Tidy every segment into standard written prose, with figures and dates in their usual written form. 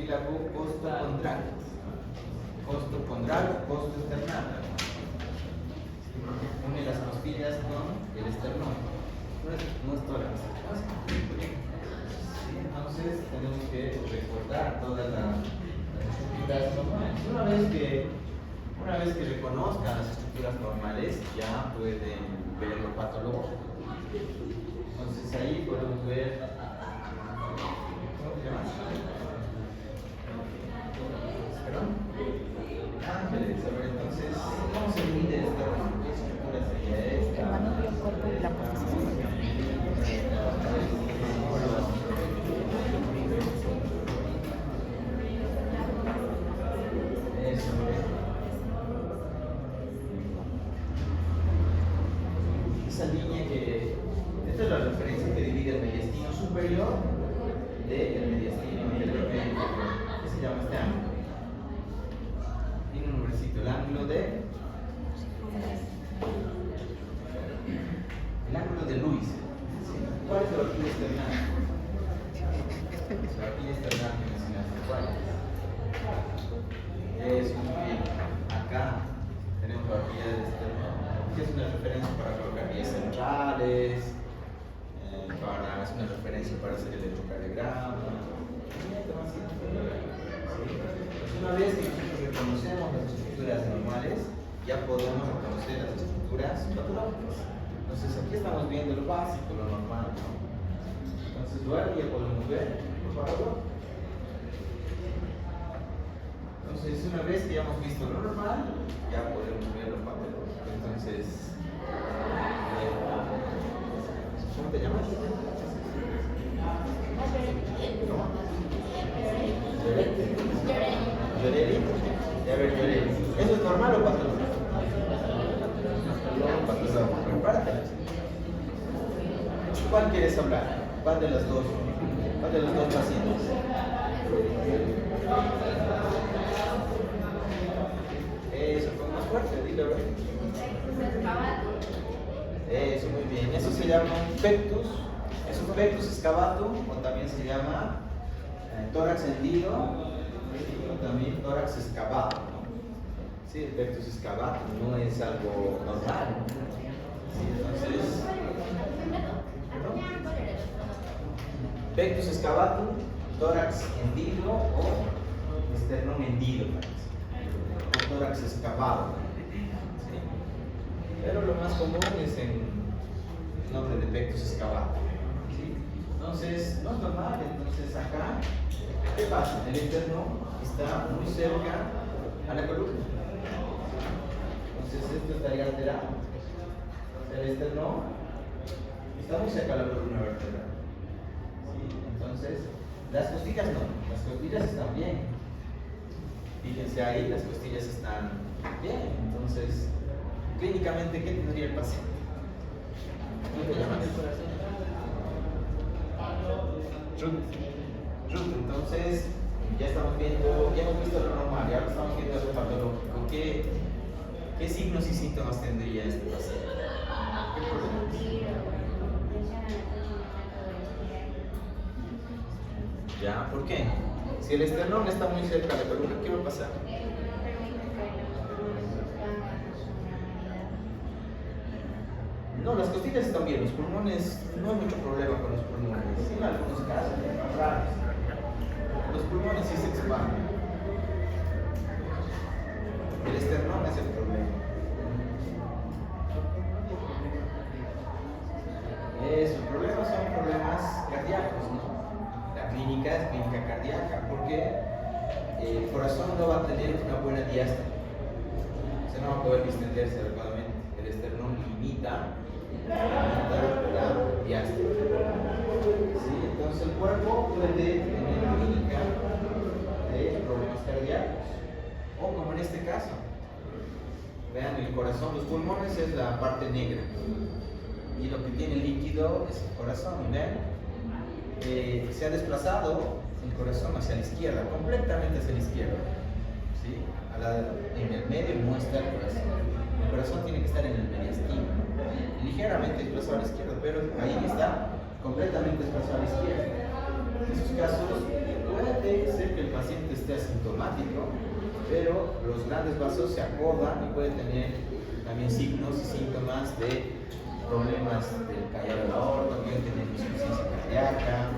cartílago costocondral. Costocondral o costoesternal. Une las costillas con el esternón. No es toda la cosa. Entonces tenemos que recordar todas las estructuras normales. Una vez que reconozcan las estructuras normales, ya pueden ver lo patológico. Entonces ahí podemos ver. ¿Perdón? Ángeles, a ver, entonces, ¿cómo se mide esta? ¿Qué estructura sería esta? El manubrio, el cuerpo y la posición. Eso es. Esa línea que. Esta es la referencia que divide el mediastino superior del mediastino inferior. ¿Qué se llama este ángulo? Tiene un nombrecito, el ángulo de. El ángulo de Luis. ¿Cuál es la horquilla external? La horquilla external que mencionaste. ¿Cuál es? Muy bien. Acá tenemos la horquilla del esternón, que es una referencia para colocar vías centrales, es una referencia para hacer el electrocardiograma. Una vez que nosotros reconocemos las estructuras normales, ya podemos reconocer las estructuras patológicas. Entonces aquí estamos viendo lo básico, lo normal, ¿no? Entonces luego ya podemos ver lo patológico. Entonces una vez que ya hemos visto lo normal, ya podemos ver lo patológico. Entonces, ¿cómo te llamas? Lloreli. A ver, Lloreli. ¿Eso es normal o patológico? Patológico. Prepárate. ¿Cuál quieres hablar? ¿Cuál de los dos? ¿Cuál de los dos pacientes? Eso, con más fuerte, dilo, a ver. Eso, muy bien. Eso se llama un pectus. Es un pectus excavatum, o también se llama tórax hendido, o también tórax excavado, ¿no? Sí, el pectus excavatum no es algo normal. Sí, entonces, pectus excavatum, tórax hendido o esternón hendido, o tórax excavado. ¿Sí? Pero lo más común es en nombre de pectus excavatum. Entonces, no es normal. Entonces acá, ¿qué pasa? El esternón está muy cerca a la columna. Entonces esto estaría alterado. El esternón está muy cerca a la columna vertebral. ¿Sí? Entonces, las costillas no. Las costillas están bien. Fíjense ahí, las costillas están bien. Entonces, clínicamente, ¿qué tendría el paciente? ¿Cómo te llamas? Ruth, entonces ya estamos viendo, ya hemos visto lo normal, ya estamos viendo lo patológico. ¿Qué signos y síntomas tendría este paciente? ¿Qué problemas? ¿Ya? ¿Por qué? Si el esternón está muy cerca de la columna, ¿qué va a pasar? No, las costillas están bien, los pulmones, no hay mucho problema con los pulmones, en algunos casos, más raros. Los pulmones sí se expanden. El esternón es el problema. El problema son problemas cardíacos, ¿no? La clínica es clínica cardíaca, porque el corazón no va a tener una buena diástole. O sea, no va a poder distenderse adecuadamente. El esternón limita la diástole. ¿Sí? Entonces el cuerpo puede tener clínica de problemas cardíacos, o como en este caso, vean, el corazón, los pulmones es la parte negra y lo que tiene líquido es el corazón. ¿Ven? Se ha desplazado el corazón hacia la izquierda, completamente hacia la izquierda. ¿Sí? En el medio muestra el corazón. El corazón tiene que estar en el mediastino, ligeramente desplazado a la izquierda, pero ahí está completamente desplazado a la izquierda. En esos casos puede ser que el paciente esté asintomático, pero los grandes vasos se acordan y puede tener también signos y síntomas de problemas del callado de la aorta, pueden tener insuficiencia cardíaca,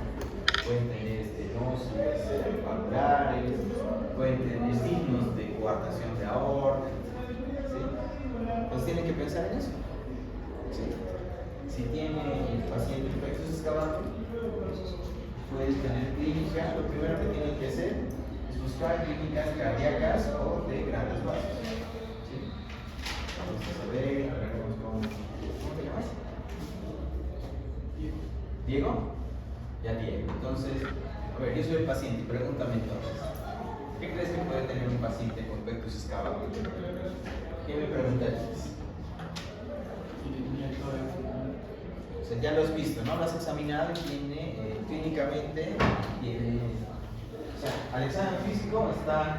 pueden tener estenosis valvulares, pueden tener signos de coartación de aorta, ¿sí? Entonces tienen que pensar en eso, ¿sí? Si tiene el paciente plexus excavatum, puedes tener clínica, lo primero que tienen que hacer es buscar clínicas cardíacas o de grandes vasos, ¿sí? Vamos a ver ¿cómo te llamas? ¿Diego? Ya Diego. Entonces, a ver, yo soy el paciente, pregúntame entonces, ¿qué crees que puede tener un paciente con plexus excavatum? ¿Qué me preguntarías? O sea, ya lo has visto, ¿no? Lo has examinado y tiene, clínicamente, tiene, o sea, al examen físico está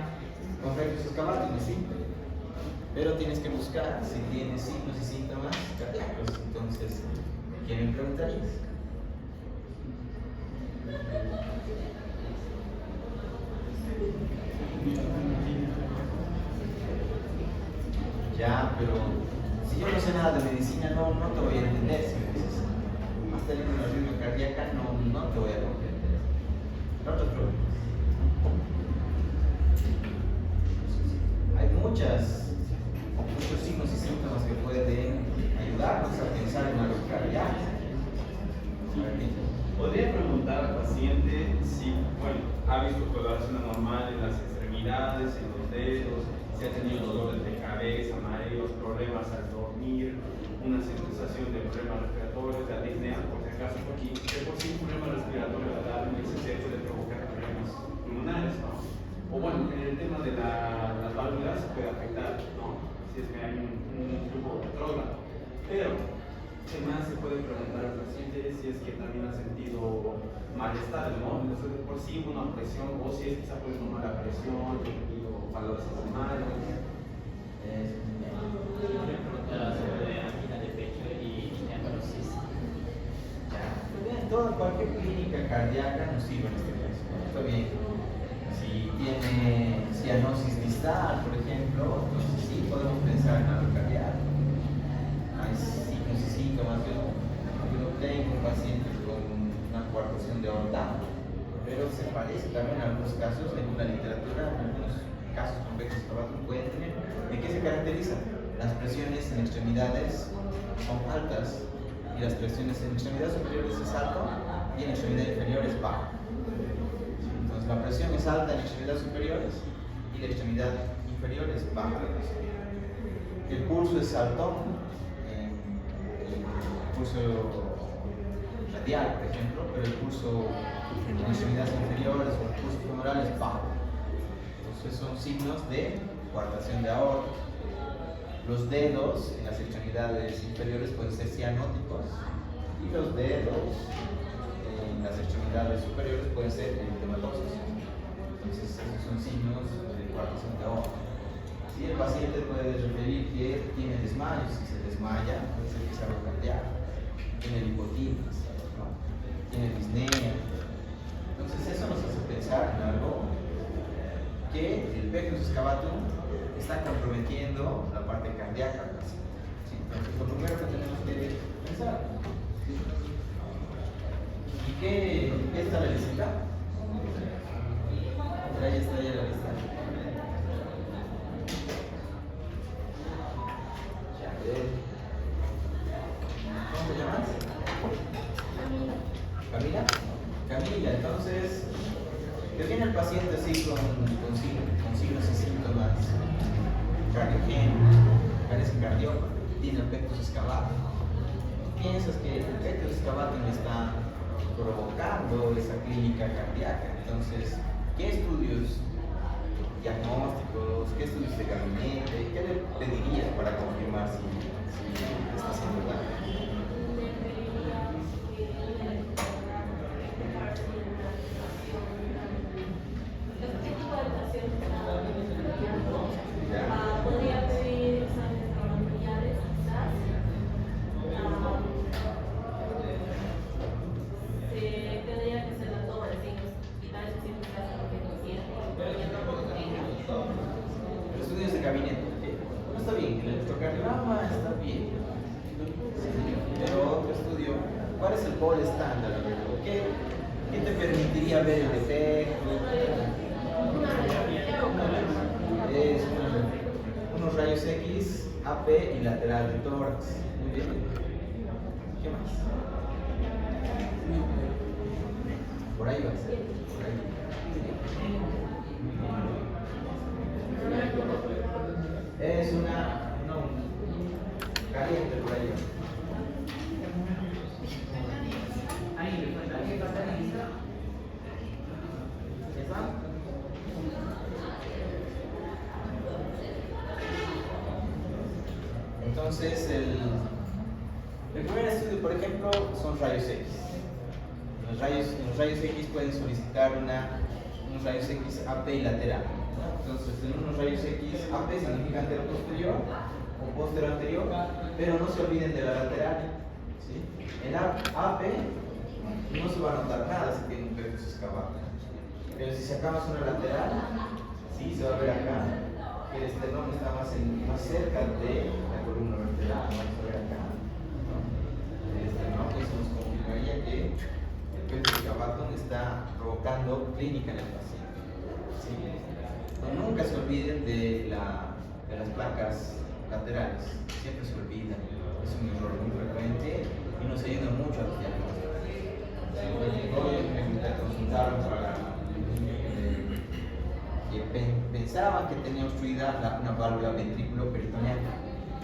con plexus excavatum, ¿sí? Pero tienes que buscar si tiene signos y síntomas cardíacos. Entonces, ¿qué me preguntarías? Ya, pero si yo no sé nada de medicina, no te voy a entender. Si me dices, has tenido una arritmia cardíaca, no te voy a comprender. No te preocupes. Hay muchos signos y síntomas que pueden ayudarnos a pensar en algo cardíaco. Podría preguntar al paciente si, bueno, ha visto coloración anormal en las extremidades, en los dedos, si ha tenido dolores de cabeza, mareos, problemas al dormir, una sensación de problemas respiratorios, de apnea, por si acaso, porque de por sí un problema respiratorio a la necesidad puede provocar problemas pulmonares, ¿no? O bueno, en el tema de las válvulas puede afectar, ¿no? Si es que hay un flujo retrógrado. Pero, ¿qué más se puede preguntar al paciente si es que también ha sentido malestar, ¿no? Entonces, de por sí una presión, o si es que se ha puesto mala presión, ha tenido valores anormales. Angina de pecho y neumonitis. Toda cualquier clínica cardíaca nos sirve en este caso. Está bien. Si tiene cianosis distal, por ejemplo, entonces sí podemos pensar en algo cardíaco. Hay signos y síntomas. Yo tengo un paciente con una coartación de aorta, pero se parece también en algunos casos, en la literatura, en algunos casos con plexus excavatum pueden tener. ¿De qué se caracteriza? Las presiones en extremidades son altas y las presiones en extremidades superiores es alto y en extremidades inferiores bajo. Entonces la presión es alta en extremidades superiores y la extremidad inferior es baja. El pulso es alto en el pulso radial, por ejemplo, pero el pulso en extremidades inferiores o el pulso femoral es bajo. Entonces son signos de coartación de aorta. Los dedos en las extremidades inferiores pueden ser cianóticos y los dedos en las extremidades superiores pueden ser eritematosos. Entonces esos son signos de coartación de aorta. Si el paciente puede referir que tiene desmayos, si se desmaya puede ser que sea algo cardíaco, tiene lipotinas, ¿no? Tiene disnea. Entonces eso nos hace pensar en algo que el plexus excavatum está comprometiendo la parte cardíaca. ¿Sí? Entonces, lo primero que tenemos que pensar, ¿sí? ¿Y qué está la lista? Ahí está ya la lista. Ya, ¿cómo te llamas? Camila. Camila, entonces, que viene el paciente así con signos y síntomas cardiogénicos, parece cardiópata, tiene el plexus excavatum. Piensas que el plexus excavatum está provocando esa clínica cardíaca. Entonces, ¿qué estudios diagnósticos, qué estudios de gabinete, qué le pedirías para confirmar si está haciendo daño? Podría pedir exámenes laboratoriales, quizás. Se tendría que hacer la toma de signos vitales, siempre se hace lo que consciente. quería ver el defecto. Es unos rayos X, AP y lateral del tórax. Muy bien. ¿Qué más? Por ahí va a ser. Por ahí. Es una. No, caliente por ahí. Entonces, el primer estudio, por ejemplo, son rayos X. En los rayos X pueden solicitar unos rayos X AP y lateral, ¿no? Entonces, en unos rayos X AP significa antero posterior o posterior anterior, pero no se olviden de la lateral. ¿Sí? En AP no se va a notar nada si tiene un plexus excavatum. Pero si sacamos una lateral, sí, se va a ver acá que el esternón está más cerca de la columna vertebral. Vamos a ver acá, ¿no? El esternón, eso nos confirmaría que el plexus excavatum está provocando clínica en el paciente. ¿Sí? No, nunca se olviden de las placas laterales, siempre se olvidan. Es un error muy frecuente y nos ayuda mucho a los diagnósticos. Hoy me consultaron para que pensaban que tenía obstruida una válvula ventrículo-peritoneal.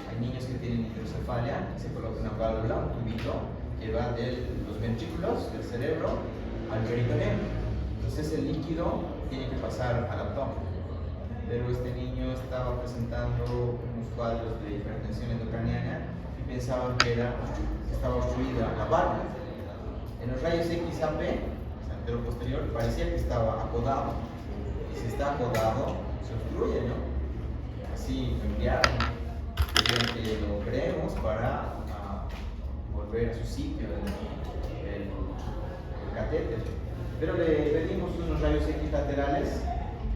Hay niños que tienen hidrocefalia y se coloca una válvula, un tubito, que va de los ventrículos del cerebro al peritoneo. Entonces el líquido tiene que pasar al abdomen. Pero este niño estaba presentando unos cuadros de hipertensión endocraniana y pensaban que estaba obstruida la válvula. En los rayos XAP, antero-posterior, parecía que estaba acodado. Y si está acodado, se obstruye, ¿no? Así enviaron, que lo creemos para volver a su sitio el catéter. Pero le pedimos unos rayos X laterales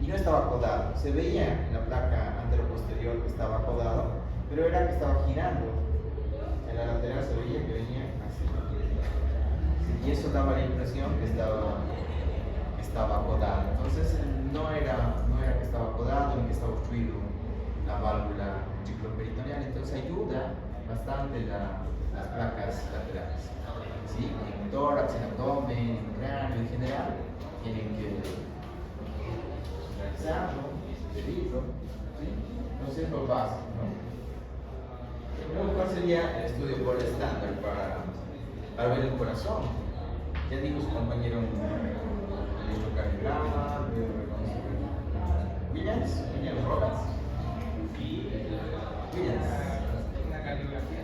y no estaba acodado. Se veía en la placa antero-posterior que estaba acodado, pero era que estaba girando. En la lateral se veía que venía así. Y eso daba la impresión que estaba acodado. Entonces no era que estaba acodado ni que estaba obstruido la válvula ventriculoperitoneal. Entonces ayuda bastante las placas laterales. ¿Sí? En tórax, en abdomen, en cráneo en general, tienen que realizarlo, pedirlo. ¿Sí? Entonces es lo básico, ¿no? ¿Cuál sería el estudio por estándar para ver el corazón? Ya dijo su compañero el electrocardiograma, Williams Roberts. Williams. Una cardiografía.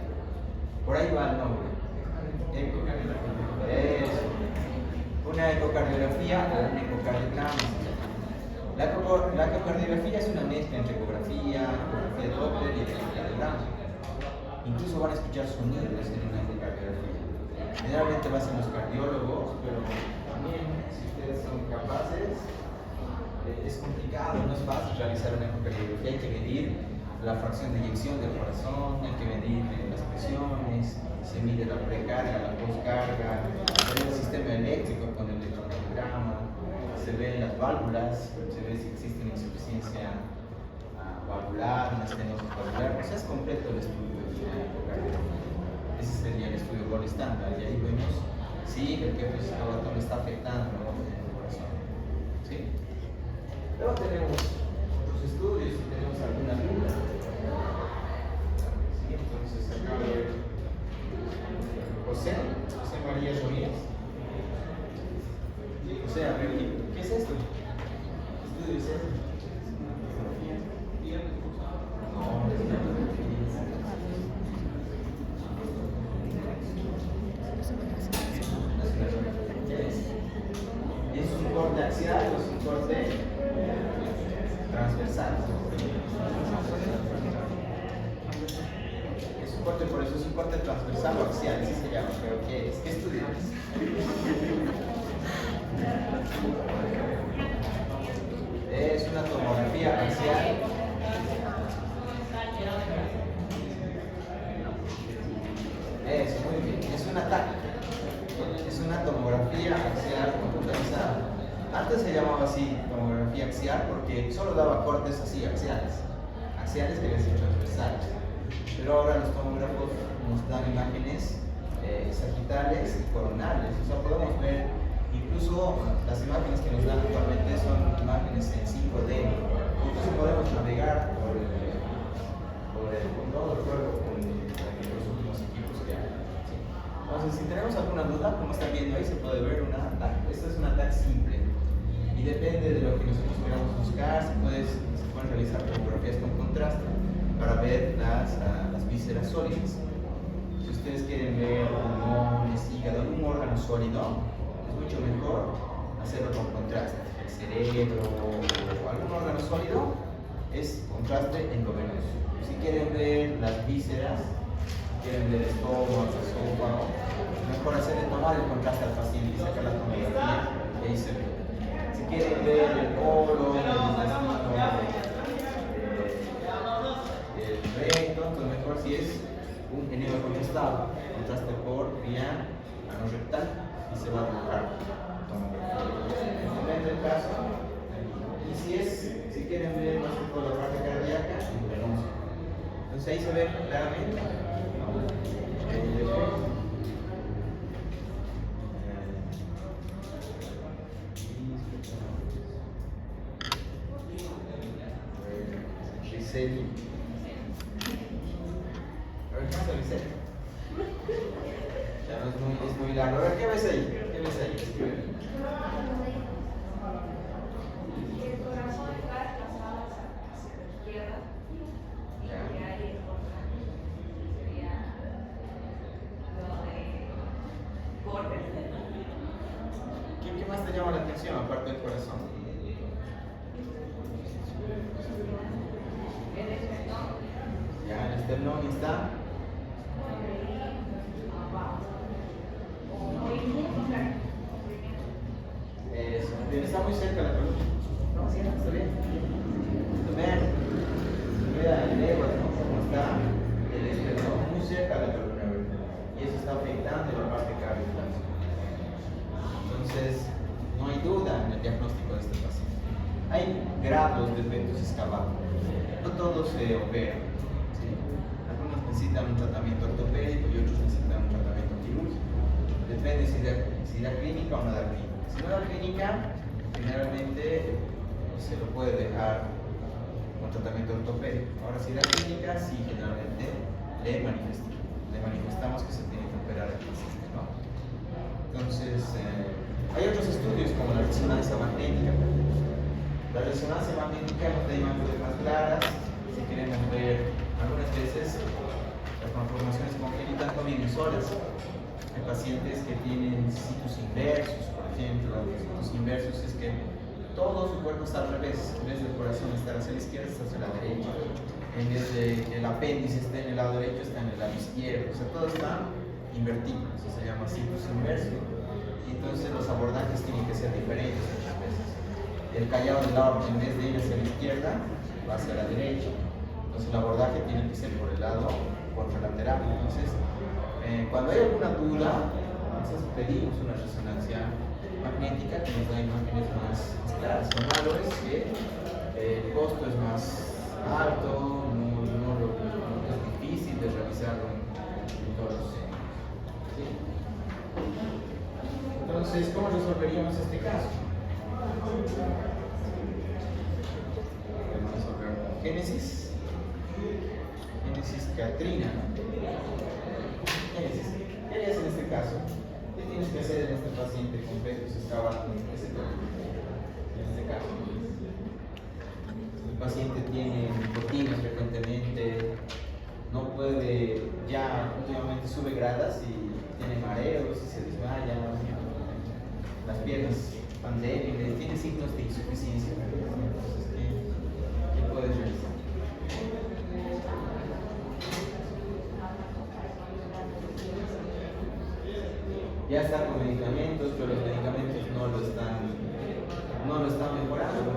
Por ahí va el nombre. Una ecocardiografía o un ecocardiograma. La ecocardiografía es una mezcla entre ecografía de Doppler y electrocardiograma. Incluso van a escuchar sonidos en una ecocardiografía. Generalmente lo hacen los cardiólogos, pero también si ustedes son capaces, es complicado, no es fácil realizar una ecocardiografía. Hay que medir la fracción de eyección del corazón, hay que medir las presiones, se mide la precarga, la postcarga, se ve el sistema eléctrico con el electrocardiograma, se ven las válvulas, se ve si existe una insuficiencia valvular, una estenosis valvular. O sea, es completo el estudio de la ecocardiografía. Ese sería el estudio gold estándar, y ahí vemos si el plexus excavatum está afectando el corazón. ¿Sí? Luego tenemos otros estudios y tenemos alguna duda. ¿Sí? Entonces acá José María Rodríguez. José, a ver, ¿qué es esto? ¿Qué estudio es este? No, es una ¿es un corte axial o es un corte transversal? Es un corte, por eso es un corte transversal o axial, así se llama, pero ¿qué es? ¿Qué estudias? Es una tomografía axial. Eso, muy bien. Es una TAC. Es una tomografía axial computarizada. Antes se llamaba así tomografía axial porque solo daba cortes así, axiales que les he transversales. Pero ahora los tomógrafos nos dan imágenes sagitales y coronales. O sea, podemos ver, incluso las imágenes que nos dan actualmente son imágenes en 5D. Incluso podemos navegar por todo el cuerpo con los últimos equipos que hay. ¿Sí? Entonces, si tenemos alguna duda, como están viendo ahí, se puede ver una TAC. Esta es una TAC simple. Y depende de lo que nosotros queramos buscar, se pueden realizar tomografías con contraste para ver las vísceras sólidas. Si ustedes quieren ver pulmones, hígado, algún órgano sólido, es mucho mejor hacerlo con contraste. El cerebro o algún órgano sólido es contraste endovenoso. Si quieren ver las vísceras, si quieren ver estómago, esófago, mejor hacerle tomar el contraste al paciente y sacar la tomografía y ahí se ve. Si quieren ver el colon, el intestino, el recto, entonces mejor si es un enema contrastado, contraste por vía anorrectal y se va a dibujar tomografía. Depende del caso. Y si quieren ver más que todo la parte cardíaca, entonces ahí se ve claramente, ¿no? Giselle. A ver, ¿qué más dice? Ya no es muy largo. A ver, ¿qué ves ahí? ¿Qué ves ahí? El corazón está desplazado hacia la izquierda y lo que hay es otra, sería lo de golpes. ¿Qué más te llama la atención aparte del corazón? El esternón. Ya, el esternón está. Eso, está muy cerca la columna. No, sí, está bien. Vean, vea el ego, ¿no? Cómo está el esternón muy cerca de la columna vertebral. Y eso está afectando la parte cardiovascular. Entonces, no hay duda en el diagnóstico de este paciente. Hay grados de eventos escavados. No todos se operan. ¿Sí? Algunos necesitan un tratamiento ortopédico y otros necesitan un tratamiento quirúrgico. Depende si da clínica o no da clínica. Si no da clínica, generalmente se lo puede dejar con tratamiento ortopédico. Ahora, si da clínica, sí, generalmente le manifestamos que se tiene que operar el paciente, ¿no? Entonces, hay otros estudios como la resonancia magnética. La resonancia magnética nos da imágenes más claras. Si queremos ver, algunas veces las malformaciones congénitas no vienen solas. Hay pacientes que tienen situs inversos, por ejemplo. Los situs inversos es que todo su cuerpo está al revés. En vez del corazón estar hacia la izquierda, está hacia la derecha. En vez de que el apéndice esté en el lado derecho, está en el lado izquierdo. O sea, todo está invertido. Eso se llama situs inverso. Y entonces los abordajes tienen que ser diferentes muchas veces. El callado del aorta, en vez de ir hacia la izquierda, va hacia la derecha. Entonces el abordaje tiene que ser por el lado contralateral. Entonces, cuando hay alguna duda, entonces pedimos una resonancia magnética que nos da imágenes más claras. Lo malo es que el costo es más alto, es difícil de realizarlo en todos los centros. ¿Sí? Entonces, ¿cómo resolveríamos este caso? Podemos resolver con génesis Catrina. Génesis. ¿Qué harías en este caso? ¿Qué tienes que hacer en este paciente con fetos excavando ese toque? En este caso, el paciente tiene nicotina frecuentemente, no puede, ya últimamente sube gradas y tiene mareos y se desmaya, las piernas van débiles, tiene signos de insuficiencia. Entonces, ¿qué puedes realizar? Ya está con medicamentos, pero los medicamentos no lo están mejorando.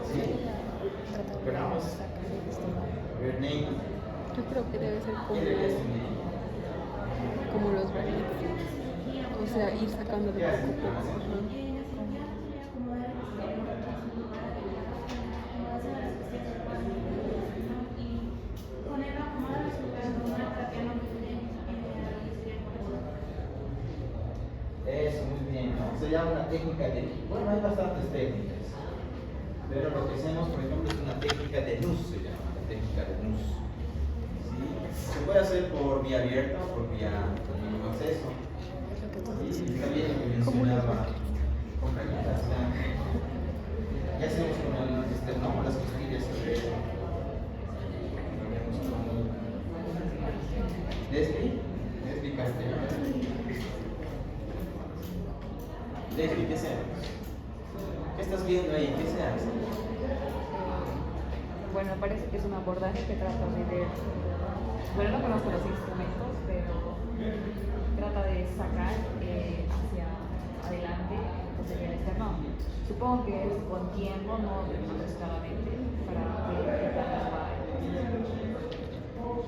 ¿Sí? Esperamos. A ver, Nate. Yo creo que debe ser ¿Qué le harías a Nate? como los variantes. O sea, ir sacando de ¿Qué poco haces? a poco. ¿Cómo haces? Ajá. Acomodar el sistema, acomodación de las cuestiones que puedan ocurrir, ¿no? Y ponerlo acomodado esperando una terapia no muy bien, sería como Eso, muy bien, ¿no? Se llama una técnica de... Bueno, hay bastantes técnicas. Pero lo que hacemos, por ejemplo, es una técnica de luz, se llama, la técnica de luz. ¿Sí? Se puede hacer por vía abierta o por vía de mínimo acceso. Y también lo que mencionaba compañeras, ya hacemos con el esternón, las costillas, Leslie Castellano. Leslie, ¿qué hacemos? ¿Qué estás viendo ahí? ¿Qué se hace? Bueno, parece que es un abordaje que trata de ver, bueno, no conozco los instrumentos, pero trata de sacar hacia adelante pues, el esternón. Supongo que es con tiempo, no apresuradamente, para ver qué tal nos va.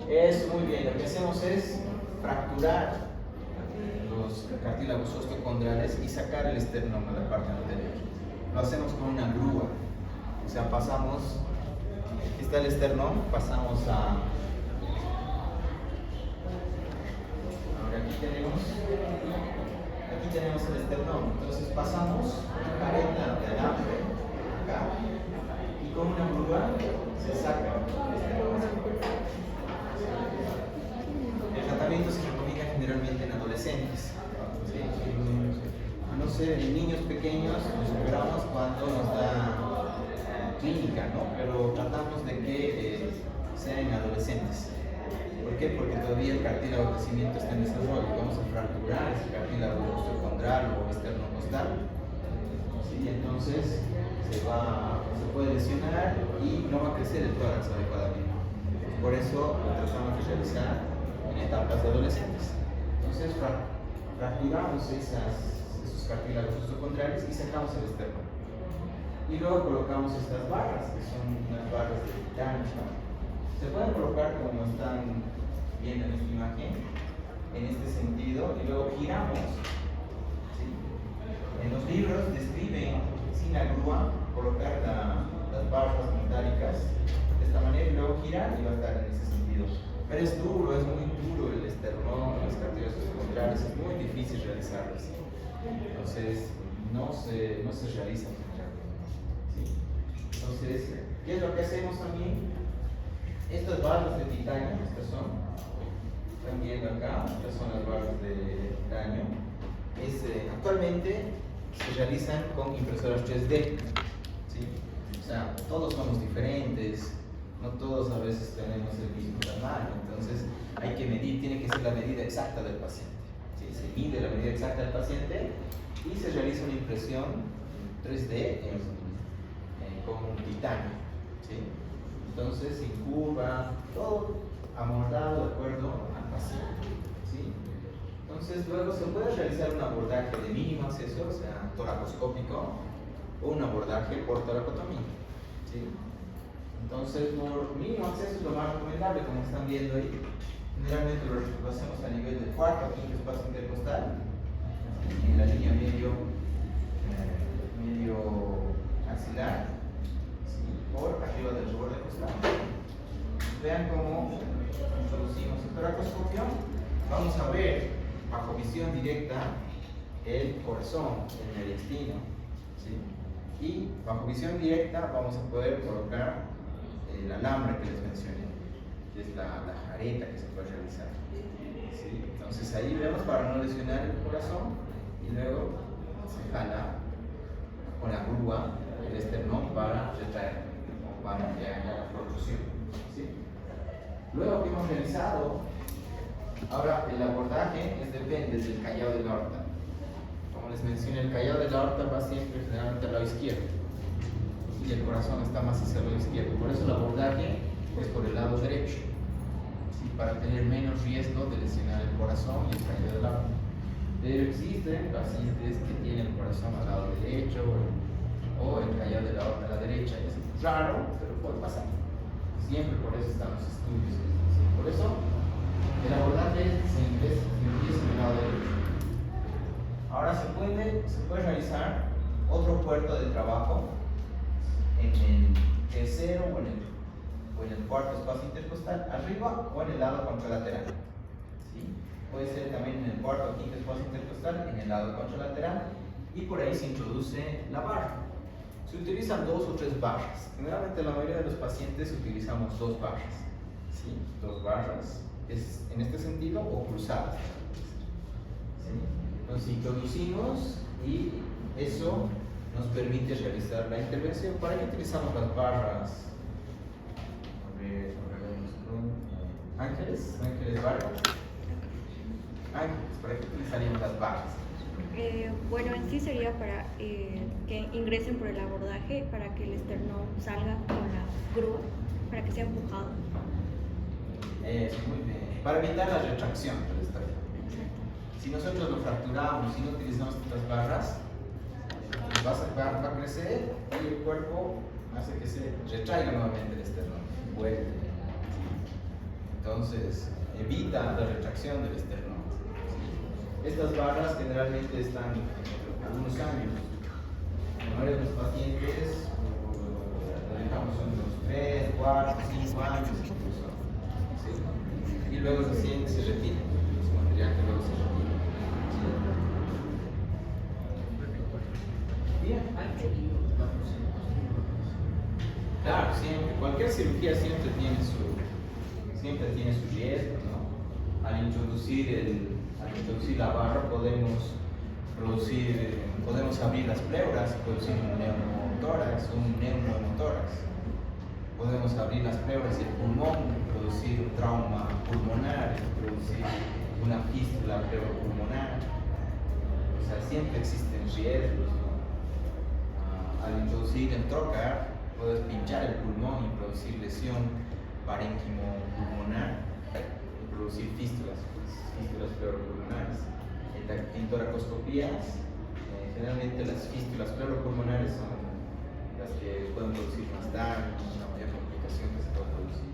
Es muy bien, lo que hacemos es fracturar los cartílagos osteocondrales y sacar el esternón a la parte anterior. Lo hacemos con una grúa, o sea, pasamos, aquí está el esternón, pasamos a... Ahora aquí tenemos el esternón, entonces pasamos una careta de alambre acá y con una grúa se saca el esternón. El tratamiento se recomienda generalmente en adolescentes. ¿Sí? A no ser en niños pequeños, nos operamos cuando nos da clínica, ¿no? Pero tratamos de que sea en adolescentes. ¿Por qué? Porque todavía el cartílago de crecimiento está en desarrollo. Vamos a fracturar ese cartílago osteocondral o esternocostal. ¿Sí? Entonces se puede lesionar y no va a crecer el tórax adecuadamente. Por eso lo tratamos de realizar en etapas de adolescentes. Entonces fracturamos esos cartílagos osteocondrales y sacamos el esternón. Y luego colocamos estas barras, que son unas barras de titanio. Se pueden colocar como están viendo en esta imagen, en este sentido, y luego giramos. ¿Sí? En los libros describen sin la grúa colocar las barras metálicas de esta manera y luego girar y va a estar en ese sentido. Pero es duro, es muy duro el esternón, los cartílagos osteocondrales, es muy difícil realizarlos. Entonces, no se realiza. ¿Sí? Entonces, ¿qué es lo que hacemos también? Estas barras de titanio, estas son, están viendo acá, estas son las barras de titanio. Actualmente se realizan con impresoras 3D. ¿Sí? O sea, todos somos diferentes, no todos a veces tenemos el mismo tamaño, entonces hay que medir, tiene que ser la medida exacta del paciente. ¿Sí? Se mide la medida exacta del paciente y se realiza una impresión 3D con titanio. ¿Sí? Entonces, sin curva, todo amoldado de acuerdo al paciente. ¿Sí? Entonces, luego se puede realizar un abordaje de mínimo acceso, o sea, toracoscópico, o un abordaje por toracotomía. ¿Sí? Entonces, por mínimo acceso es lo más recomendable, como están viendo ahí. Generalmente lo hacemos a nivel del cuarto o quinto espacio intercostal, en la línea medio axilar. Por arriba del borde costal. Vean cómo introducimos el toracoscopio. Vamos a ver bajo visión directa el corazón, el mediastino. ¿Sí? Y bajo visión directa vamos a poder colocar el alambre que les mencioné, que es la jareta que se puede realizar. ¿Sí? Entonces ahí vemos para no lesionar el corazón y luego se jala con la grúa el esternón para retraer. Para que haya la protrusión. ¿Sí? Luego que hemos realizado, ahora el abordaje depende del callado de la aorta. Como les mencioné, el callado de la aorta va siempre generalmente al lado izquierdo y el corazón está más hacia el lado izquierdo. Por eso el abordaje es por el lado derecho, ¿sí? Para tener menos riesgo de lesionar el corazón y el callado de la aorta. Pero existen pacientes que tienen el corazón al lado derecho o el callado de la aorta a la derecha. Es raro, pero puede pasar. Siempre por eso están los estudios. Por eso el abordaje se empieza en el lado derecho. Ahora se puede realizar otro puerto de trabajo en el tercero o en el cuarto espacio intercostal, arriba o en el lado contralateral. ¿Sí? Puede ser también en el cuarto o quinto espacio intercostal, en el lado contralateral, y por ahí se introduce la barra. Se utilizan 2 o 3 barras. Generalmente la mayoría de los pacientes utilizamos 2 barras. ¿Sí? 2 barras es en este sentido o cruzadas. ¿Sí? Entonces introducimos y eso nos permite realizar la intervención. ¿Para qué utilizamos las barras? A ver, Ángeles Vargas. Ángeles, ¿para qué utilizaríamos las barras? Bueno, en sí sería para que ingresen por el abordaje, para que el esternón salga con la grúa, para que sea empujado. Eso, muy bien. Para evitar la retracción del esternón. Si nosotros lo fracturamos y no utilizamos estas barras, va a crecer y el cuerpo hace que se retraiga nuevamente el esternón. Vuelve. Entonces, evita la retracción del esternón. Estas barras generalmente están algunos años. La mayoría de los pacientes lo dejamos unos 3, 4, 5 años incluso. ¿Sí? Y luego recién se retira. Es material que luego se retira. Bien. Claro, siempre. Cualquier cirugía siempre tiene su riesgo, ¿no? Al introducir la barra podemos abrir las pleuras, producir un neumotórax, un neumotórax. Podemos abrir las pleuras del pulmón, producir un trauma pulmonar, producir una fístula pleuropulmonar. O sea, siempre existen riesgos, ¿no? Al introducir el trocar, puedes pinchar el pulmón y producir lesión parénquimo-pulmonar y producir fístulas pleuropulmonares. En toracoscopías, generalmente las fístulas pleuropulmonares son las que pueden producir más daño, una mayor complicación que se puede producir.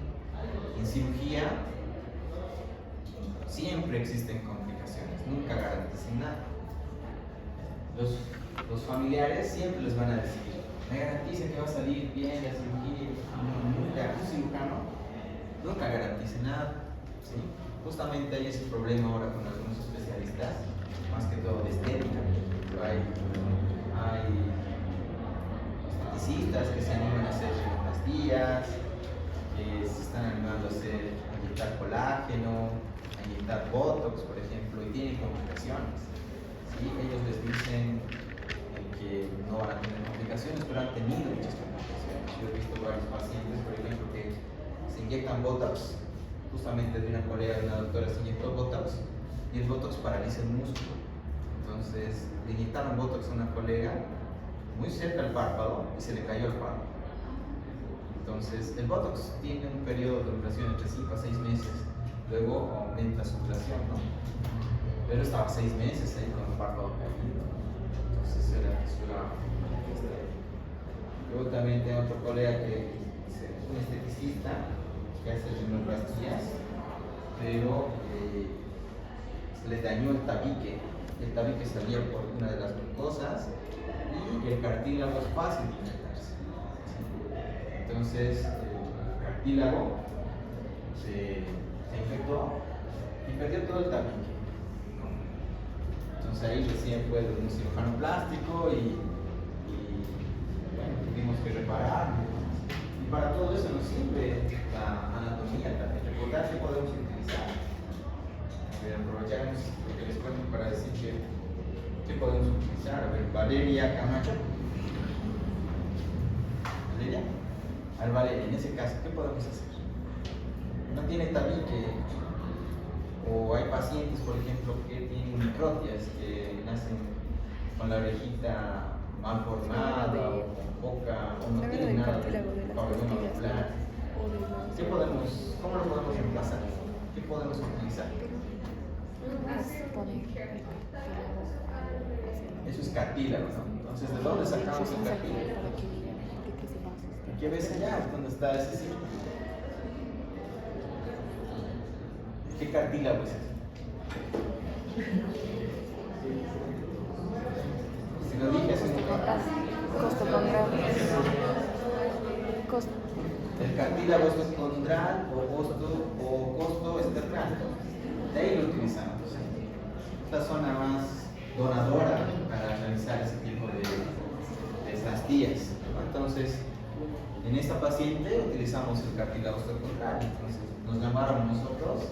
En cirugía, siempre existen complicaciones, nunca garantizan nada. Los familiares siempre les van a decir, me garantizan que va a salir bien la cirugía. Nunca, un cirujano nunca garantiza nada. ¿Sí? Justamente hay ese problema ahora con algunos especialistas, más que todo de estética. Hay esteticistas que se animan a hacer rinoplastías, que se están animando a inyectar colágeno, a inyectar botox, por ejemplo, y tienen complicaciones. ¿Sí? Ellos les dicen que no van a tener complicaciones, pero han tenido muchas complicaciones. Yo he visto varios pacientes, por ejemplo, que se inyectan botox. Justamente de una colega de una doctora se inyectó botox y el botox paraliza el músculo. Entonces le inyectaron botox a una colega muy cerca al párpado y se le cayó el párpado. Entonces el botox tiene un periodo de duración entre 5 a 6 meses, luego aumenta su duración, ¿no? Pero estaba 6 meses ahí con el párpado caído. Entonces era luego también tengo otro colega que es un esteticista que hace rinoplastías, pero se le dañó el tabique salía por una de las mucosas y el cartílago es fácil de inyectarse. Entonces el cartílago se infectó y perdió todo el tabique. Entonces ahí recién fue un cirujano plástico y bueno, tuvimos que reparar. Y para todo eso nos sirve la anatomía, recordar qué podemos utilizar. Aprovechamos lo que les cuento para decir qué podemos utilizar. A ver, Valeria Camacho. Valeria. A ver, Valeria, en ese caso, ¿qué podemos hacer? No tiene tabique, o hay pacientes, por ejemplo, que tienen microtias, que nacen con la orejita mal formada, o con poca, o no tienen nada de pabellón auricular. ¿Cómo lo podemos reemplazar? ¿Qué podemos utilizar? Eso es cartílago, ¿no? Entonces, ¿de dónde sacamos el cartílago? Aquí ves allá, donde está ese círculo. ¿Qué cartílago es ese? cartílago ostocondral o costo esternal. De ahí lo utilizamos. Es la zona más donadora para realizar ese tipo de estastías, ¿no? Entonces, en esta paciente utilizamos el cartílago ostocondral. Entonces, nos llamaron nosotros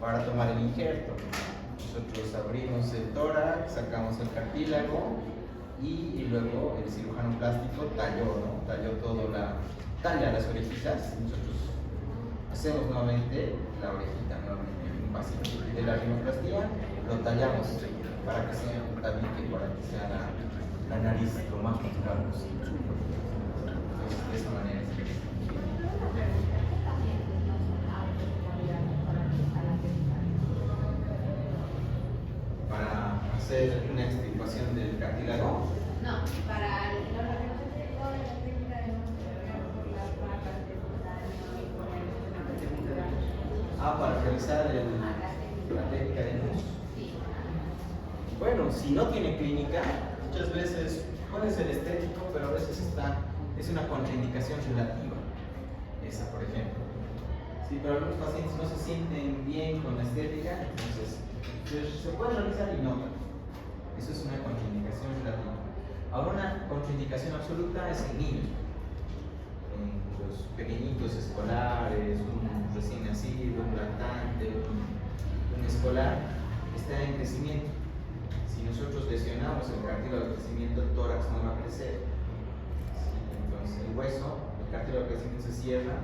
para tomar el injerto. Nosotros abrimos el tórax, sacamos el cartílago y luego el cirujano plástico talló, ¿no? Talla las orejitas. Nosotros hacemos nuevamente la orejita, nuevamente en un paciente de la rinoplastia, lo tallamos para que sea un tabique, para que sea la nariz lo más natural posible. Entonces, de esa manera. Para hacer una extirpación del cartílago. No, para la técnica de por las placas de Para realizar la técnica de NUS. Bueno, si no tiene clínica, muchas veces puede ser estético, pero a veces es una contraindicación relativa. Esa, por ejemplo. Si pero algunos pacientes no se sienten bien con la estética, entonces se puede realizar y no. Eso es una contraindicación relativa. Ahora, una contraindicación absoluta es en niños, en los pequeñitos escolares, un recién nacido, un lactante, un escolar, está en crecimiento. Si nosotros lesionamos el cartílago de crecimiento, el tórax no va a crecer. Entonces el hueso, el cartílago de crecimiento se cierra,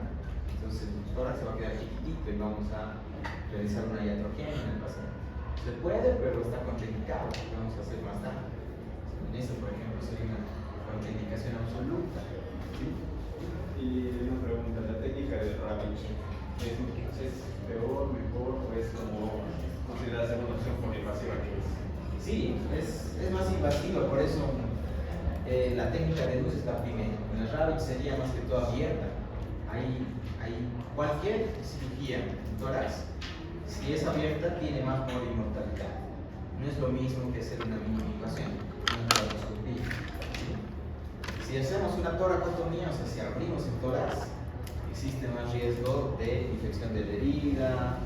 entonces el tórax se va a quedar chiquitito y vamos a realizar una iatrogenia en el paciente. Se puede, pero está contraindicado, vamos a hacer más daño. En eso, por ejemplo, sería una contraindicación absoluta. ¿Sí? Y una pregunta, ¿la técnica de Ravitch es peor, mejor o es como considerada una opción poliinvasiva que es? Sí, es más invasiva, por eso la técnica de luz está primero. En el Ravitch sería más que todo abierta. Hay cualquier cirugía en tórax, si es abierta, tiene más mortalidad. No es lo mismo que hacer una minimización, una toracoscopía. Si hacemos una toracotomía, o sea, si abrimos el tórax, existe más riesgo de infección de la herida,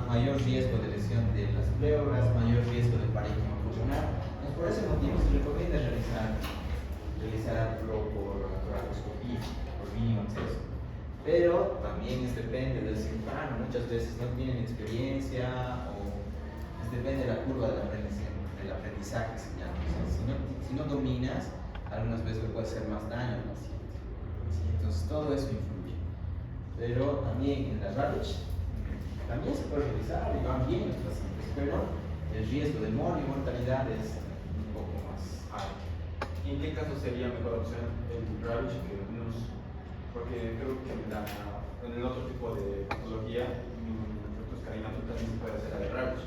mayor riesgo de lesión de las pleuras, mayor riesgo de parénquima pulmonar. Entonces, por ese motivo se recomienda realizarlo por toracoscopía, por mínimo acceso. Pero también depende del cirujano, muchas veces no tienen experiencia o depende de la curva del aprendizaje, se llama. O sea, si no dominas, algunas veces le puede hacer más daño al paciente. ¿Sí? Entonces todo eso influye. Pero también en la Ravitch también se puede realizar y van bien los pacientes, pero el riesgo de mortalidad es un poco más alto. ¿Y en qué caso sería mejor opción el Ravitch que NUS? Porque creo que en el otro tipo de patología, efectos carinatos también se puede hacer la de Ravitch.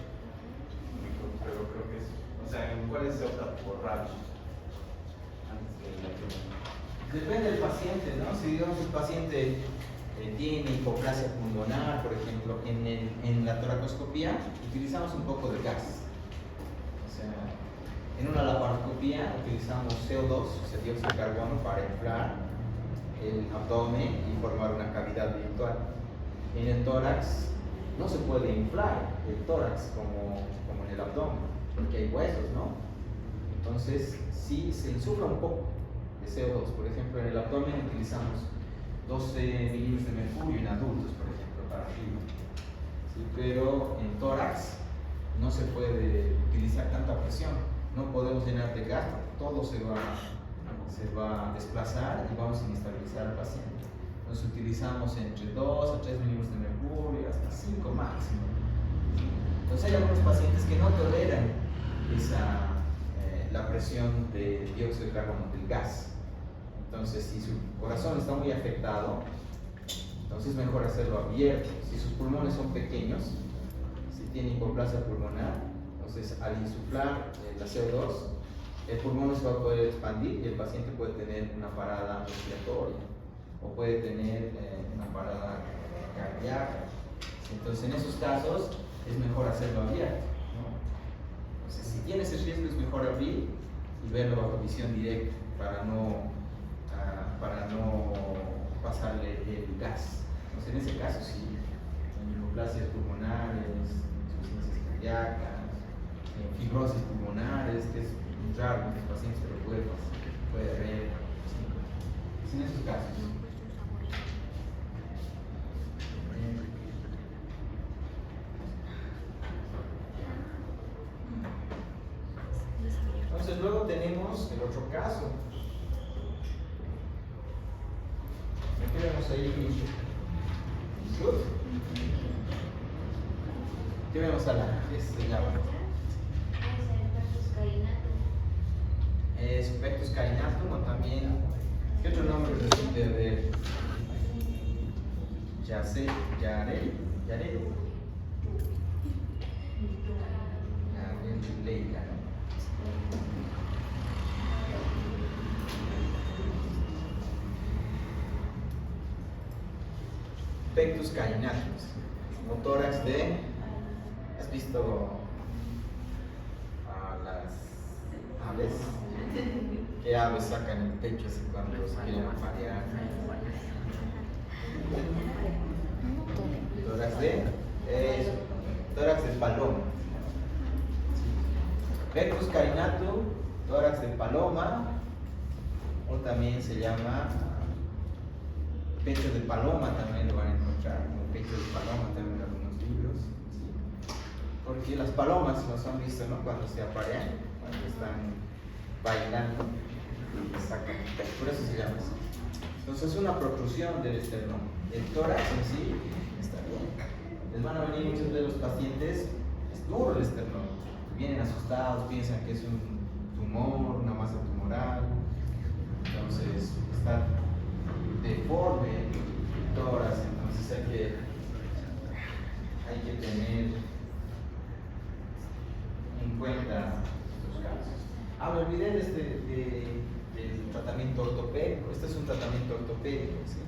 Pero creo que es, o sea, ¿en cuáles se opta por Ravitch? Depende del paciente, ¿no? Si digamos el paciente tiene hipoplasia pulmonar, por ejemplo, en la toracoscopía utilizamos un poco de gas. O sea, en una laparoscopía utilizamos CO2, o sea, dióxido de carbono, para inflar el abdomen y formar una cavidad virtual. En el tórax no se puede inflar el tórax como en el abdomen, porque hay huesos, ¿no? Entonces, sí se insufla un poco de CO2. Por ejemplo, en el abdomen utilizamos 12 milímetros de mercurio en adultos, por ejemplo, para arriba. ¿Sí? Pero en tórax no se puede utilizar tanta presión. No podemos llenar de gas, todo se va a desplazar y vamos a inestabilizar al paciente. Entonces utilizamos entre 2 a 3 milímetros de mercurio, hasta 5 máximo. Entonces hay algunos pacientes que no toleran la presión de dióxido de carbono, del gas. Entonces, si su corazón está muy afectado, entonces es mejor hacerlo abierto. Si sus pulmones son pequeños, si tiene hipoplasia pulmonar, entonces al insuflar la CO2, el pulmón se va a poder expandir y el paciente puede tener una parada respiratoria o puede tener una parada cardíaca. Entonces, en esos casos es mejor hacerlo abierto, ¿no? Entonces, si tiene ese riesgo, es mejor abrir y verlo bajo visión directa para no pasarle el gas. Entonces, en ese caso, sí, neoplasias pulmonares, insuficiencias cardíacas, fibrosis pulmonares, que es muy raro en los pacientes, pero puede haber. Sí. En esos casos. Entonces luego tenemos el otro caso. Aquí vemos ahí. Good. ¿Qué vemos a la que se llama? Pectus carinatum o también, ¿qué otro nombre resulta de Yarel? Leila. Pectus carinatus, o tórax de, ¿has visto a las aves? ¿Qué aves sacan el pecho así cuando se quieren aparear? Tórax de paloma. Pectus carinatum, tórax de paloma, o también se llama pecho de paloma, también lo van a encontrar, como pecho de paloma también en algunos libros. ¿Sí? Porque las palomas los han visto, ¿no? Cuando se aparean, cuando están bailando y sacan el pecho, por eso se llama así. Entonces es una protrusión del esternón. El tórax en sí está bien. Les van a venir muchos de los pacientes, es duro el esternón. Vienen asustados, piensan que es un tumor, una masa tumoral. Entonces está deforme el tórax, entonces hay que tener en cuenta estos casos. Me olvidé del tratamiento ortopédico. Este es un tratamiento ortopédico. ¿Sí?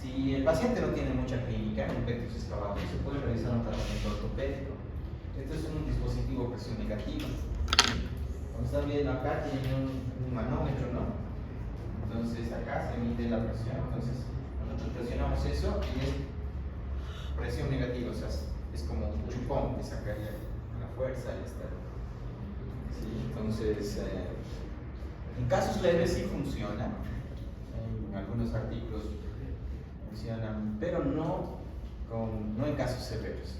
Si el paciente no tiene mucha clínica, un pectus excavatus, se puede realizar un tratamiento ortopédico. Este es un dispositivo presión negativa. Como están viendo acá, tiene un manómetro, ¿no? Entonces acá se mide la presión. Entonces nosotros presionamos eso y es presión negativa, o sea, es como un chupón que sacaría la fuerza y está. ¿Sí? Entonces, en casos leves sí funciona. En algunos artículos funcionan, pero no en casos severos.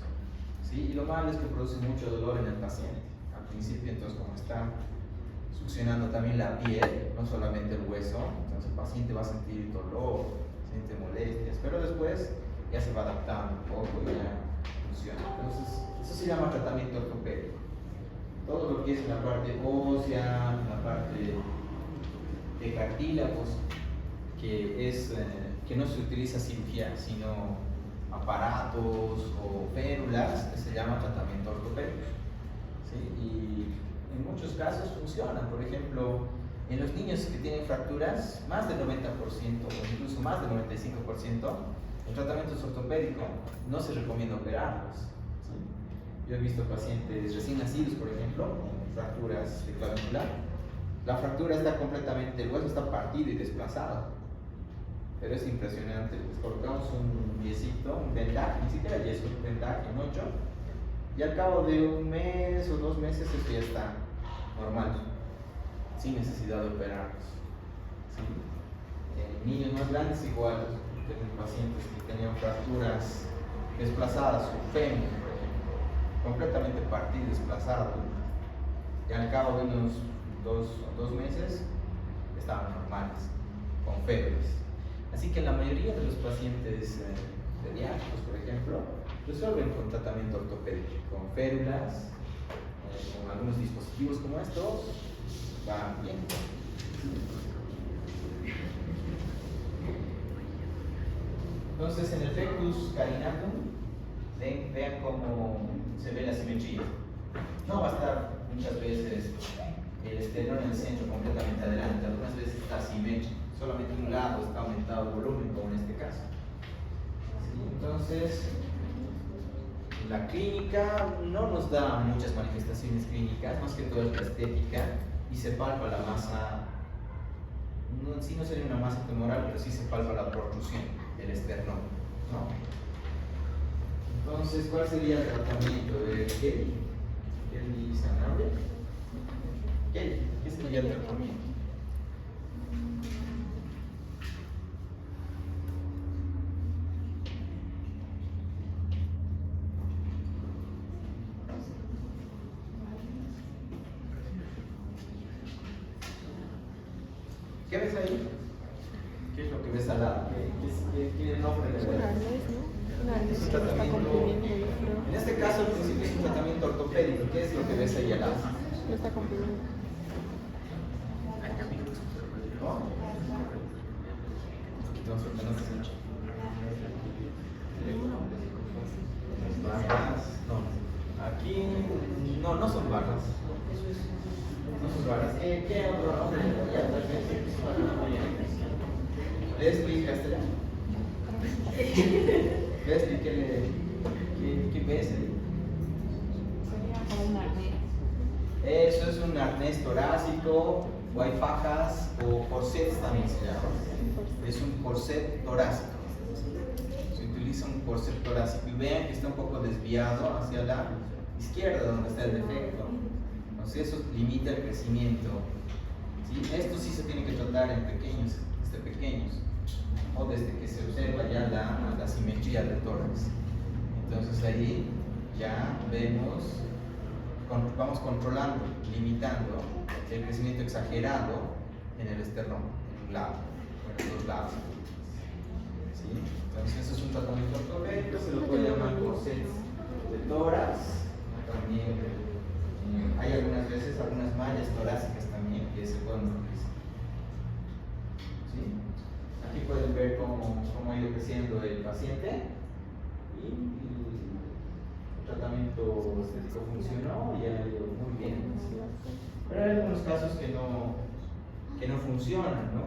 ¿Sí? Y lo malo es que produce mucho dolor en el paciente. Al principio, entonces, como está succionando también la piel, no solamente el hueso, entonces el paciente va a sentir dolor, siente molestias, pero después ya se va adaptando un poco y ya funciona. Entonces, eso se llama tratamiento ortopédico. Todo lo que es la parte ósea, la parte de cartílagos, que no se utiliza cirugía, sino aparatos o férulas, que se llama tratamiento ortopédico. ¿Sí? Y en muchos casos funciona. Por ejemplo, en los niños que tienen fracturas, más del 90% o incluso más del 95%, el tratamiento es ortopédico. No se recomienda operarlos. ¿Sí? Yo he visto pacientes recién nacidos, por ejemplo, con fracturas de clavícula. La fractura está completamente, el hueso está partido y desplazado. Pero es impresionante. Les colocamos un yesito, un vendaje, ni siquiera yeso, un vendaje, un 8. Y al cabo de un mes o 2 meses esto ya está normal, sin necesidad de operarlos. ¿Sí? Niños más grandes igual, tienen pacientes que tenían fracturas desplazadas, su fémur, por ejemplo, completamente partido y desplazado. Y al cabo de unos 2 meses estaban normales, con férulas. Así que la mayoría de los pacientes pediátricos, por ejemplo, resuelven con tratamiento ortopédico, con férulas, con algunos dispositivos como estos, van bien. Entonces, en el pectus carinatum, vean cómo se ve la simetría. No va a estar muchas veces el esternón en el centro completamente adelante, algunas veces está asimétrico, solamente un lado está aumentado el volumen, como en este caso. ¿Sí? Entonces, la clínica no nos da muchas manifestaciones clínicas, más que todo es la estética, y se palpa la masa no, sí no sería una masa tumoral, pero sí se palpa la protrusión del esternón, ¿no? Entonces, ¿cuál sería el tratamiento de Kelly? Kelly Sanabria. Kelly, ¿qué sería el tratamiento? ¿Qué ves ahí? ¿Qué es lo que ves al lado? ¿Qué nombre le Un ves? arnés, ¿no? Un arnés Es un que lo está tratamiento, comprimiendo, yo creo. en este caso al principio es un tratamiento ortopédico. ¿Qué es lo que ves ahí al lado? Lo está comprimiendo. ¿No? No, suelta, no se escucha. Barras, no. Aquí no son barras. No son barras. ¿Qué otro nombre le daría? Leslie Castellano. Leslie, ¿qué ves ahí? Sería como un arnés. Eso es un arnés torácico, o hay fajas o corsets también se llama. Es un corset torácico. Se utiliza un corset torácico y vean que está un poco desviado hacia la izquierda donde está el defecto. Entonces eso limita el crecimiento. ¿Sí? Esto sí se tiene que tratar en pequeños, desde pequeños, o desde que se observa ya la simetría del tórax. Entonces ahí ya vemos, vamos controlando, limitando el crecimiento exagerado en el esternón, en un lado, o en los dos lados. ¿Sí? Entonces eso es un tratamiento ortopédico, se lo puede llamar corsets de tórax, también hay algunas veces algunas mallas torácicas también que se pueden utilizar. ¿Sí? Aquí pueden ver cómo ha ido creciendo el paciente y el tratamiento estético funcionó y ha ido muy bien. ¿Sí? Pero hay algunos casos que no funcionan, ¿no?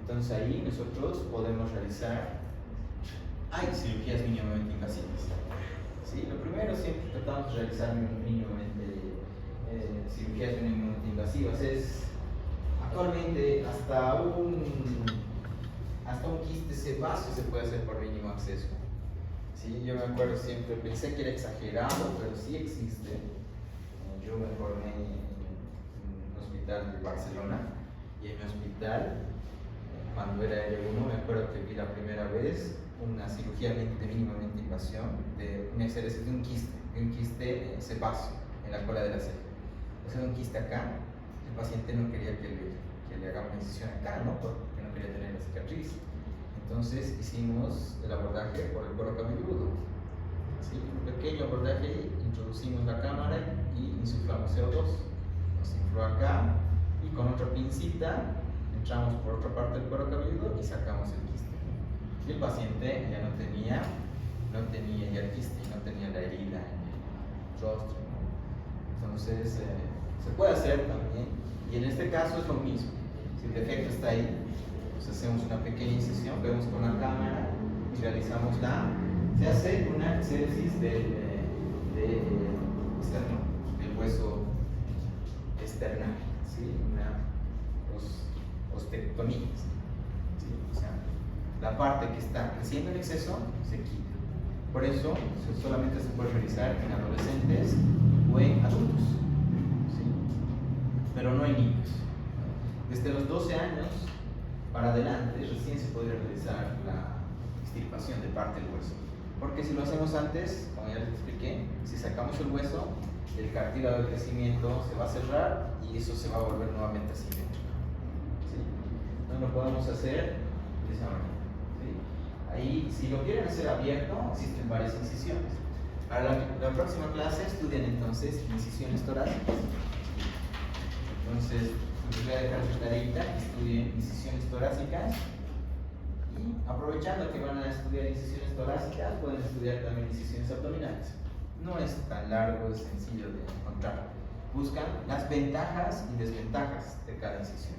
Entonces ahí nosotros podemos realizar, hay cirugías mínimamente invasivas. ¿Sí? Lo primero siempre tratamos de realizar mínimamente cirugías mínimamente invasivas. Actualmente hasta un quiste sebáceo se puede hacer por mínimo acceso. ¿Sí? Yo me acuerdo siempre, pensé que era exagerado, pero sí existe. Yo me formé en un hospital de Barcelona y en mi hospital, cuando era L1, me acuerdo que vi la primera vez una cirugía de mínimamente invasión de una exceresis de un quiste sebáceo en la cola de la ceja. O sea, un quiste acá, el paciente no quería que le haga una incisión acá, ¿no? Porque no quería tener la cicatriz. Entonces hicimos el abordaje por el cuero cabelludo. ¿Sí? Un pequeño abordaje, introducimos la cámara y insuflamos CO2. Nos infló acá y con otra pincita entramos por otra parte del cuero cabelludo y sacamos el quiste. Y el paciente ya no tenía ya el quiste, no tenía la herida en el rostro, ¿no? Entonces se puede hacer también, y en este caso es lo mismo. Si el defecto está ahí, pues hacemos una pequeña incisión, vemos con la cámara y realizamos se hace una exéresis del esternón, del hueso esternal, ¿sí? Una ostectomía. ¿Sí? O sea, la parte que está creciendo en exceso se quita. Por eso solamente se puede realizar en adolescentes o en adultos, ¿sí? Pero no en niños. Desde los 12 años para adelante recién se podría realizar la extirpación de parte del hueso. Porque si lo hacemos antes, como ya les expliqué, si sacamos el hueso, el cartílago de crecimiento se va a cerrar y eso se va a volver nuevamente asimétrico. ¿Sí? No lo podemos hacer de esa manera. Ahí, si lo quieren hacer abierto, existen varias incisiones. Para la próxima clase estudian entonces incisiones torácicas. Entonces, les voy a dejar su tareita, estudien incisiones torácicas. Y aprovechando que van a estudiar incisiones torácicas, pueden estudiar también incisiones abdominales. No es tan largo, es sencillo de encontrar. Buscan las ventajas y desventajas de cada incisión.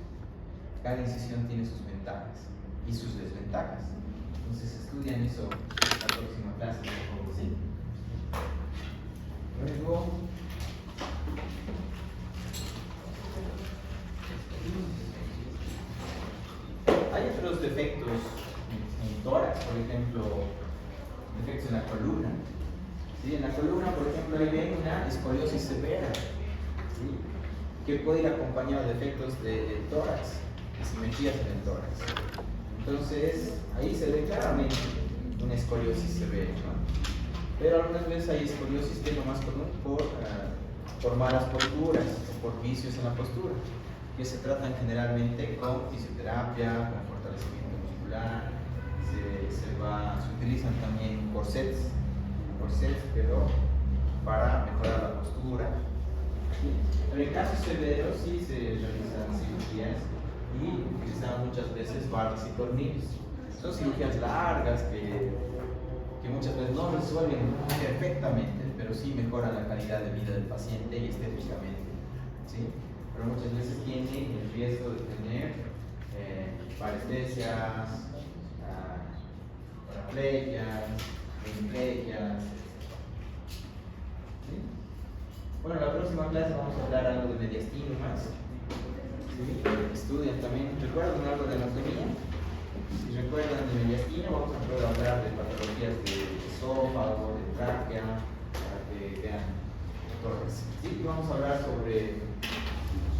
Cada incisión tiene sus ventajas y sus desventajas. Entonces estudian eso en la próxima clase, ¿sí? Luego, defectos en tórax, por ejemplo, defectos en la columna. ¿Sí? En la columna, por ejemplo, ahí ven una escoliosis severa, ¿sí? Que puede ir acompañado de defectos de tórax, de simetrías en el tórax. Entonces, ahí se ve claramente una escoliosis severa, ¿no? Pero algunas veces hay escoliosis que es lo más común por malas posturas o por vicios en la postura, que se tratan generalmente con fisioterapia, con fortalecimiento muscular, se utilizan también corsets, pero para mejorar la postura. Pero en casos severos sí se realizan cirugías y utilizan muchas veces barras y tornillos. Son cirugías largas que muchas veces no resuelven perfectamente, pero sí mejoran la calidad de vida del paciente y estéticamente, ¿sí? Pero muchas veces tienen el riesgo de tener parestesias, paraplegias, hemiplegias, ¿sí? Bueno, la próxima clase vamos a hablar algo de mediastino más, ¿sí? Estudian también, ¿recuerdan algo de anatomía? Si recuerdan de mediastino, vamos a poder hablar de patologías de esófago, de tráquea, para que vean torres. Sí, vamos a hablar sobre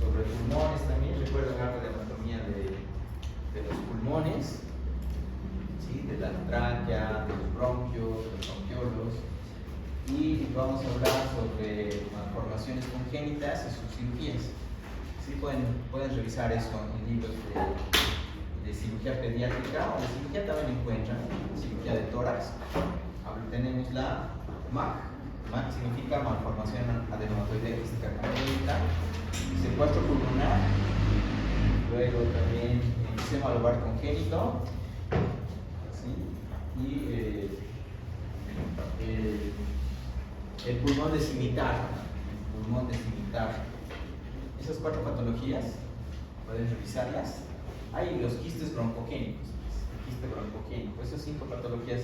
pulmones también. Recuerdan algo de anatomía de los pulmones, ¿sí? De la tráquea, de los bronquios, de los bronquiolos. Y vamos a hablar sobre malformaciones congénitas y sus cirugías. Sí, pueden revisar eso en libros de cirugía pediátrica o de cirugía también encuentran, cirugía de tórax. Tenemos la MAC. MAC significa malformación adenomatoidea congénita, secuestro pulmonar, luego también enfisema lobar congénito, ¿sí? Y el pulmón de cimitar. Esas 4 patologías pueden revisarlas. Hay los quistes broncogénicos, el quiste broncogénico. Esas 5 patologías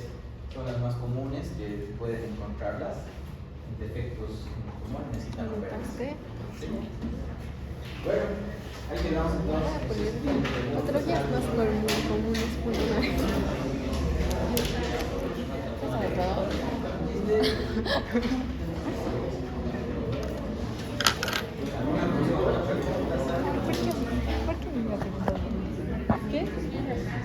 son las más comunes que pueden encontrarlas. Defectos en el pulmón necesitan operarse. ¿Sí? Bueno, ahí quedamos entonces. Patologías más comunes pulmonares. ¿Sobre todo? ¿Alguna pregunta? ¿Por qué me iba a preguntar? ¿Qué?